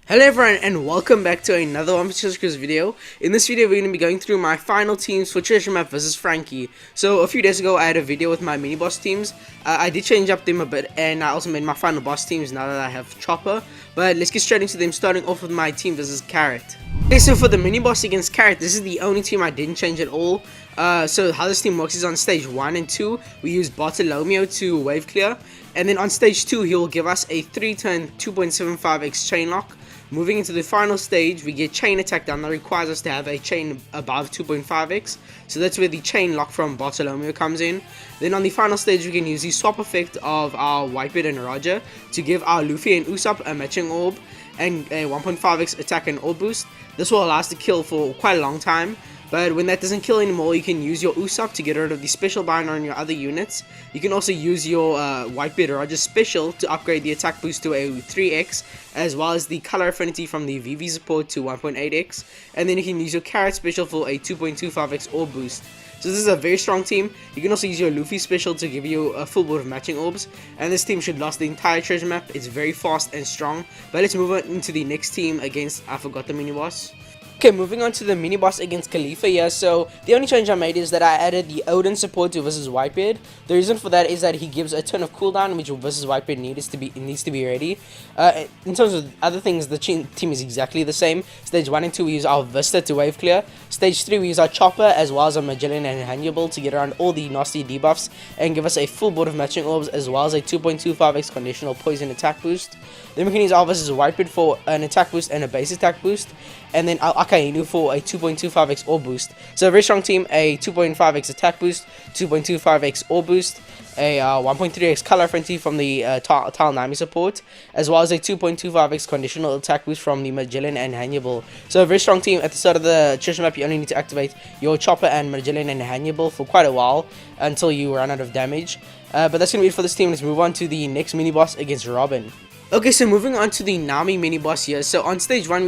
Hello everyone and welcome back to another OPTC video. In this video we're going to be going through my final teams for Treasure Map versus Frankie. So a few days ago I had a video with my mini boss teams. I did change up them a bit and I also made my final boss teams now that I have Chopper. But let's get straight into them, starting off with my team versus Carrick. Okay, so for the mini boss against Carrick, this is the only team I didn't change at all. So how this team works is on stage 1 and 2 we use Bartolomeo to wave clear, and then on stage 2 he will give us a 3-turn 2.75x chain lock. Moving into the final stage, we get chain attack down that requires us to have a chain above 2.5x, so that's where the chain lock from Bartolomeo comes in. Then on the final stage we can use the swap effect of our Whitebeard and Roger to give our Luffy and Usopp a matching orb and a 1.5x attack and orb boost. This will allow us to kill for quite a long time. But when that doesn't kill anymore, you can use your Usopp to get rid of the special binder on your other units. You can also use your Whitebeard or Roger special to upgrade the attack boost to a 3x, as well as the color affinity from the VV support to 1.8x. And then you can use your Carrot special for a 2.25x orb boost. So this is a very strong team. You can also use your Luffy special to give you a full board of matching orbs. And this team should last the entire treasure map. It's very fast and strong. But let's move on into the next team against, I forgot the mini boss. Okay, moving on to the mini boss against Khalifa here. So the only change I made is that I added the Odin support to versus Whitebeard. The reason for that is that he gives a ton of cooldown, which versus Whitebeard needs to be ready. In terms of other things, the team is exactly the same. Stage 1 and 2 we use our Vista to wave clear. Stage 3 we use our Chopper as well as our Magellan and Hannibal to get around all the nasty debuffs and give us a full board of matching orbs as well as a 2.25x conditional poison attack boost. Then we can use our versus Whitebeard for an attack boost and a base attack boost, and then our Akainu for a 2.25x orb boost. So a very strong team, a 2.5x attack boost, 2.25x orb boost, a 1.3x color affinity from the Nami support, as well as a 2.25x conditional attack boost from the Magellan and Hannibal. So a very strong team. At the start of the treasure map you only need to activate your Chopper and Magellan and Hannibal for quite a while until you run out of damage. But that's going to be it for this team. Let's move on to the next mini boss against Robin. Okay, so moving on to the Nami mini boss here. So on stage 1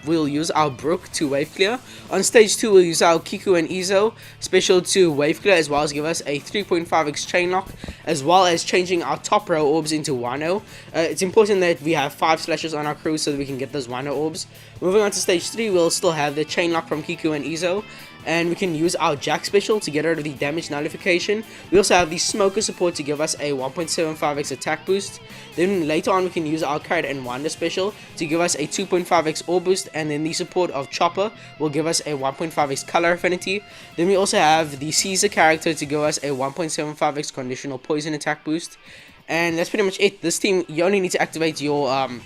we'll use our Brook to wave clear. On stage 2 we'll use our Kiku and Izo special to wave clear, as well as give us a 3.5x chain lock, as well as changing our top row orbs into Wano. It's important that we have 5 slashes on our crew so that we can get those Wano orbs. Moving on to stage 3 we'll still have the chain lock from Kiku and Izo, and we can use our Jack special to get rid of the damage nullification. We also have the Smoker support to give us a 1.75x attack boost. Then later on we can use our Carrot and Wanda special to give us a 2.5x orb boost, and then the support of Chopper will give us a 1.5x color affinity. Then we also have the Caesar character to give us a 1.75x conditional poison attack boost. And that's pretty much it. This team, you only need to activate your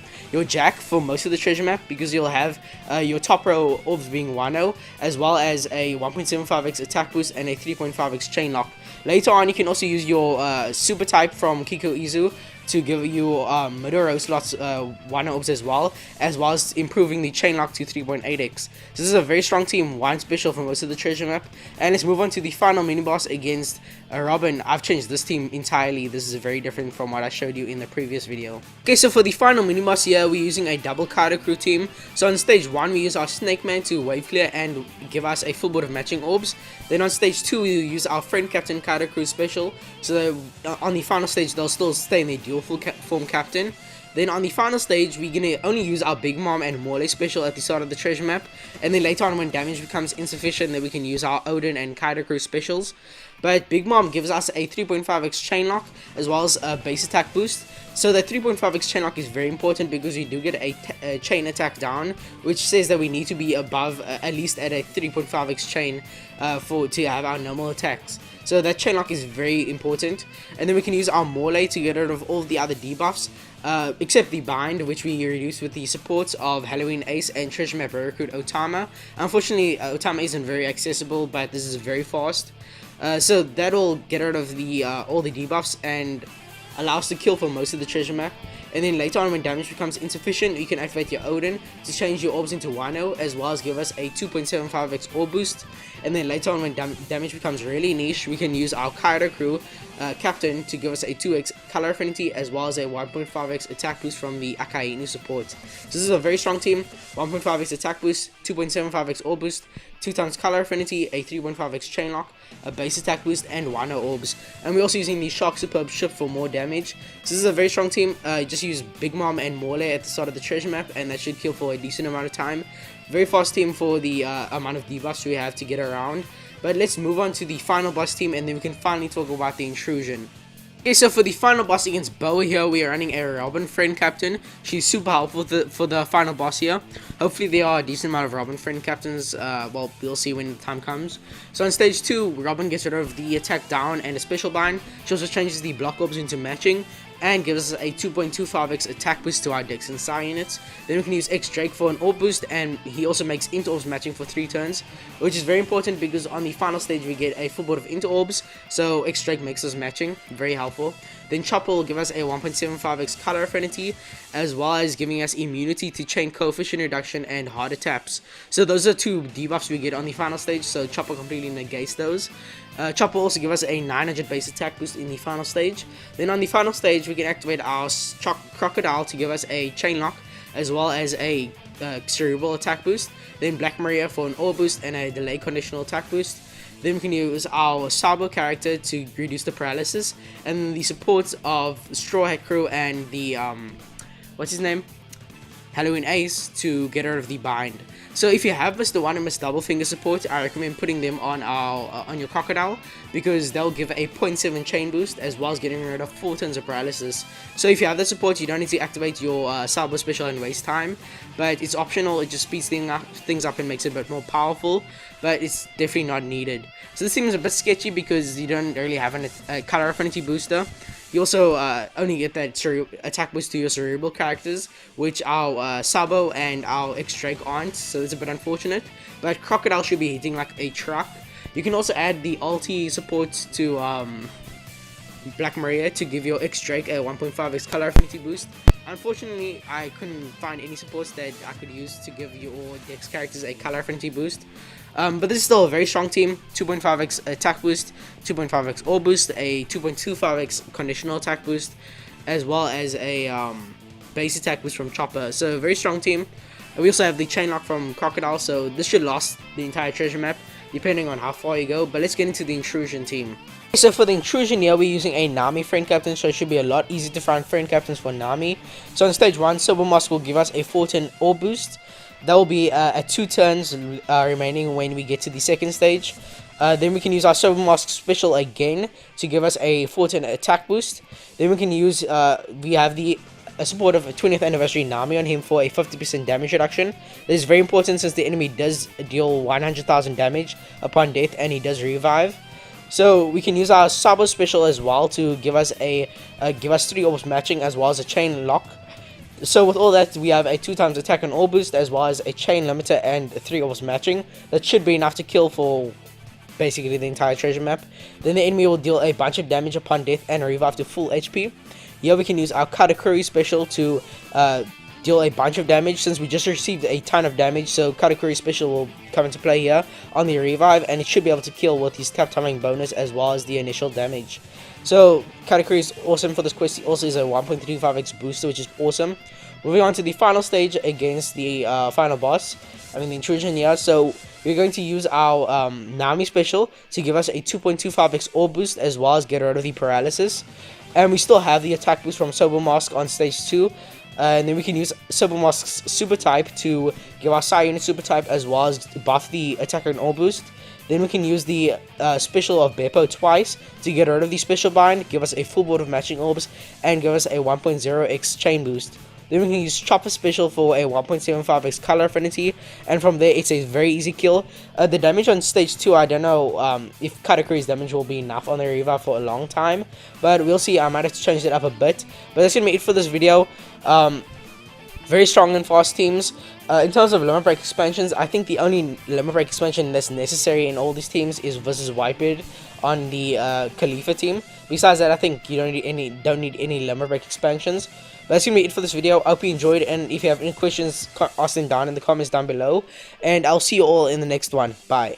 Jack for most of the treasure map, because you'll have your top row orbs being Wano, as well as a 1.75x attack boost and a 3.5x chain lock. Later on you can also use your super type from Kiko Izu to give you Midoro slots Wano orbs as well as improving the chain lock to 3.8x. So this is a very strong team, one special for most of the treasure map. And let's move on to the final mini boss against Robin. I've changed this team entirely. This is very different from what I showed you in the previous video. Okay, so for the final mini boss here we're using a double Kaido crew team. So on stage 1 we use our Snake Man to wave clear and give us a full board of matching orbs. Then on stage 2 we use our friend Captain Kaido crew special, so that on the final stage they'll still stay in their dual form captain. Then on the final stage we're gonna only use our Big Mom and Morley special at the start of the treasure map, and then later on when damage becomes insufficient then we can use our Odin and Kaido crew specials. But Big Mom gives us a 3.5x chain lock as well as a base attack boost. So that 3.5x chain lock is very important because we do get a chain attack down, which says that we need to be above at least at a 3.5x chain to have our normal attacks. So that chain lock is very important. And then we can use our Morley to get rid of all the other debuffs, except the bind, which we reduce with the supports of Halloween Ace and treasure map recruit Otama. Unfortunately Otama isn't very accessible, but this is very fast. So that'll get rid of the all the debuffs and allow us to kill for most of the treasure map. And then later on when damage becomes insufficient you can activate your Odin to change your orbs into Wano, as well as give us a 2.75x orb boost. And then later on when damage becomes really niche we can use our Kaido crew captain to give us a 2x color affinity, as well as a 1.5x attack boost from the Akainu support. So this is a very strong team. 1.5x attack boost, 2.75x orb boost, 2 times color affinity, a 3.5x chain lock, a base attack boost, and Wano orbs. And we're also using the Shark Superb ship for more damage. So this is a very strong team. Just just use Big Mom and Morley at the start of the treasure map, and that should kill for a decent amount of time. Very fast team for the amount of debuffs we have to get around. But let's move on to the final boss team, and then we can finally talk about the Intrusion. Okay, so for the final boss against Boa here, we are running a Robin friend captain. She's super helpful for the final boss here. Hopefully there are a decent amount of Robin friend captains. Well, we'll see when the time comes. So on stage 2, Robin gets rid of the attack down and a special bind. She also changes the block orbs into matching, and gives us a 2.25x attack boost to our Dex and Psi units. Then we can use X Drake for an orb boost, and he also makes int orbs matching for 3 turns, which is very important because on the final stage we get a full board of int orbs, so X Drake makes us matching, very helpful. Then Chopper will give us a 1.75x color affinity, as well as giving us immunity to chain coefficient reduction and harder taps. So those are 2 debuffs we get on the final stage, so Chopper completely negates those. Chopper will also give us a 900 base attack boost in the final stage. Then on the final stage we can activate our Crocodile to give us a chain lock, as well as a cerebral attack boost. Then Black Maria for an orb boost and a delay conditional attack boost. Then we can use our Sabo character to reduce the paralysis, and the supports of Straw Hat Crew and the what's his name, Halloween Ace, to get rid of the bind. So if you have Mr. 1 and Mr. Double Finger support, I recommend putting them on your Crocodile, because they'll give a 0.7 chain boost, as well as getting rid of 4 turns of paralysis. So if you have that support, you don't need to activate your Sabo special and waste time, but it's optional. It just speeds things up and makes it a bit more powerful, but it's definitely not needed. So this seems a bit sketchy because you don't really have a color affinity booster. You also only get that attack boost to your cerebral characters, which our Sabo and our X Drake aren't, so it's a bit unfortunate. But Crocodile should be hitting like a truck. You can also add the ulti support to Black Maria to give your X Drake a 1.5x color affinity boost. Unfortunately, I couldn't find any supports that I could use to give your Dex characters a color affinity boost. But this is still a very strong team. 2.5x attack boost, 2.5x orb boost, a 2.25x conditional attack boost, as well as a base attack boost from Chopper. So a very strong team. We also have the chain lock from Crocodile, so this should last the entire treasure map, depending on how far you go. But let's get into the Intrusion team. So for the Intrusion here, we're using a Nami friend captain, so it should be a lot easier to find friend captains for Nami. So on stage 1, Silver Mask will give us a 4-turn orb boost. That will be at 2 turns remaining when we get to the second stage. Then we can use our Silver Mask special again to give us a 4-turn attack boost. Then we can use, we have the support of a 20th anniversary Nami on him for a 50% damage reduction. This is very important since the enemy does deal 100,000 damage upon death, and he does revive. So we can use our Sabo special as well to give us 3 orbs matching, as well as a chain lock. So with all that, we have a 2 times attack and orb boost, as well as a chain limiter and 3 orbs matching. That should be enough to kill for basically the entire treasure map. Then the enemy will deal a bunch of damage upon death and revive to full HP. Here we can use our Katakuri special to deal a bunch of damage, since we just received a ton of damage. So Katakuri special will come into play here on the revive, and it should be able to kill with his tap timing bonus as well as the initial damage. So Katakuri is awesome for this quest. He also is a 1.35x booster, which is awesome. Moving on to the final stage against the final boss, the Intrusion here. So we're going to use our Nami special to give us a 2.25x orb boost, as well as get rid of the paralysis. And we still have the attack boost from Sober Mask on stage 2. And then we can use Sober Mask's super type to give our Psi unit super type, as well as buff the attacker and orb boost. Then we can use the special of Beppo twice to get rid of the special bind, give us a full board of matching orbs, and give us a 1.0x chain boost. Then we can use Chopper special for a 1.75x color affinity, and from there it's a very easy kill. The damage on stage 2, I don't know if Katakuri's damage will be enough on the revive for a long time, but we'll see. I might have to change it up a bit. But that's gonna be it for this video. Very strong and fast teams. In terms of limit break expansions, I think the only limit break expansion that's necessary in all these teams is versus Whitebeard on the Khalifa team. Besides that, I think you don't need any limit break expansions. But that's gonna be it for this video. I hope you enjoyed, and if you have any questions, ask them down in the comments down below. And I'll see you all in the next one. Bye.